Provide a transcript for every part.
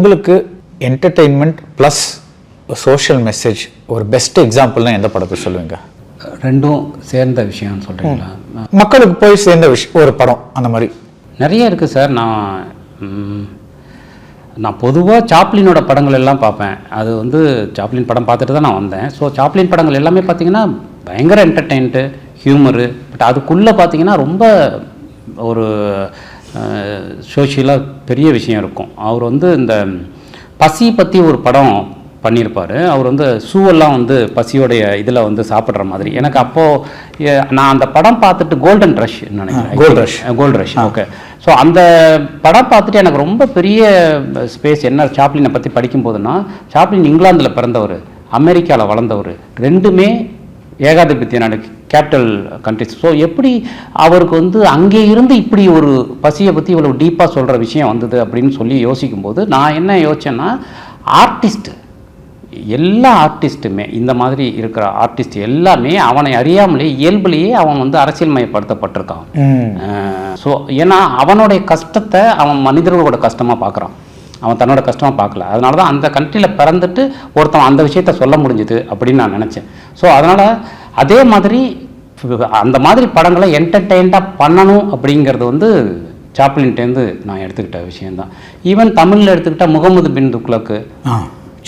உங்களுக்கு entertainment plus social message ஒரு best எக்ஸாம்பிள்னா எந்த படத்தை சொல்லுவீங்க? ரெண்டும் சேர்ந்த விஷயம்னு சொல்கிறீங்களா? மக்களுக்கு போய் சேர்ந்த ஒரு படம் அந்த மாதிரி நிறைய இருக்குது சார். நான் பொதுவாக சாப்ளினோட படங்கள் எல்லாம் பார்ப்பேன். அது வந்து சாப்ளின் படம் பார்த்துட்டு தான் நான் வந்தேன். ஸோ சாப்ளின் படங்கள் எல்லாமே பார்த்திங்கன்னா பயங்கர என்டர்டெயின்ட்டு, ஹியூமரு. பட் அதுக்குள்ளே பார்த்திங்கன்னா ரொம்ப ஒரு சோஷியலாக பெரிய விஷயம் இருக்கும். அவர் வந்து இந்த பசி பற்றி ஒரு படம் பண்ணியிருப்பார். அவர் வந்து ஷூவெல்லாம் வந்து பசியோடைய இதில் வந்து சாப்பிட்ற மாதிரி. எனக்கு அப்போது நான் அந்த படம் பார்த்துட்டு கோல்டன் ரஷ் நினைக்கிறேன், கோல்டு ரஷ் ஓகே. ஸோ அந்த படம் பார்த்துட்டு எனக்கு ரொம்ப பெரிய ஸ்பேஸ் என்ன சாப்ளினை பற்றி படிக்கும்போதுன்னா, சாப்ளின் இங்கிலாந்தில் பிறந்தவர், அமெரிக்காவில் வளர்ந்தவர், ரெண்டுமே ஏகாதிபத்திய நாடு, கேபிட்டல் கண்ட்ரிஸ். ஸோ எப்படி அவருக்கு வந்து அங்கே இருந்து இப்படி ஒரு பசியை பற்றி இவ்வளோ டீப்பாக சொல்கிற விஷயம் வந்தது அப்படின்னு சொல்லி யோசிக்கும்போது நான் என்ன யோசிச்சேன்னா, ஆர்டிஸ்ட்டு எல்லா ஆர்டிஸ்ட்டுமே இந்த மாதிரி இருக்கிற ஆர்டிஸ்ட் எல்லாமே அவனை அறியாமலே இயல்புலேயே அவன் வந்து அரசியல்மயப்படுத்தப்பட்டிருக்கான். ஸோ ஏன்னா அவனுடைய கஷ்டத்தை அவன் மனிதர்களோட கஷ்டமாக பார்க்குறான், அவன் தன்னோட கஷ்டமாக பார்க்கல. அதனால தான் அந்த கண்ட்ரியில் பிறந்துட்டு ஒருத்தன் அந்த விஷயத்த சொல்ல முடிஞ்சுது அப்படின்னு நான் நினச்சேன். ஸோ அதனால் அதே மாதிரி அந்த மாதிரி படங்களை என்டர்டெயின்டாக பண்ணணும் அப்படிங்கிறது வந்து சாப்ளின்ட்டேருந்து நான் எடுத்துக்கிட்ட விஷயந்தான். ஈவன் தமிழில் எடுத்துக்கிட்டால் முகமது பின் துக்ளக்கு,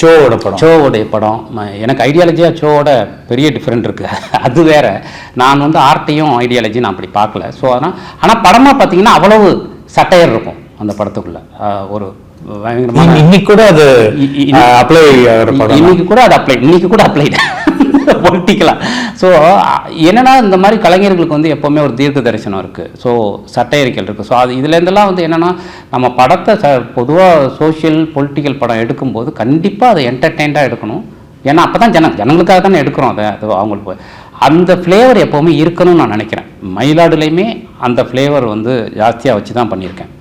சோவோடைய படம். எனக்கு ஐடியாலஜியாக சோவோட பெரிய டிஃப்ரெண்ட் இருக்குது, அது வேறு. நான் வந்து ஆர்ட்டையும் ஐடியாலஜி நான் அப்படி பார்க்கல. ஸோ ஆனால் படமாக பார்த்தீங்கன்னா அவ்வளவு சட்டையர் இருக்கும் அந்த படத்துக்குள்ள. ஒரு இன்னைக்கு கூட அது அப்ளை, இன்னைக்கு கூட அப்ளை பொலிட்டிக்கலாக. ஸோ என்னென்னா இந்த மாதிரி கலைஞர்களுக்கு வந்து எப்போவுமே ஒரு தீர்க்க தரிசனம் இருக்குது. ஸோ சட்டையறிக்கல் இருக்குது. ஸோ அது இதுலேருந்துலாம் வந்து என்னென்னா, நம்ம படத்தை பொதுவாக சோஷியல் பொலிட்டிக்கல் படம் எடுக்கும்போது கண்டிப்பாக அதை என்டர்டெயின்டாக எடுக்கணும். ஏன்னா அப்போ தான் ஜனங்களுக்காக தானே எடுக்கிறோம். அது அவங்களுக்கு அந்த ஃப்ளேவர் எப்போவுமே இருக்கணும்னு நான் நினைக்கிறேன். மயிலாடுலையுமே அந்த ஃப்ளேவர் வந்து ஜாஸ்தியாக வச்சு தான் பண்ணியிருக்கேன்.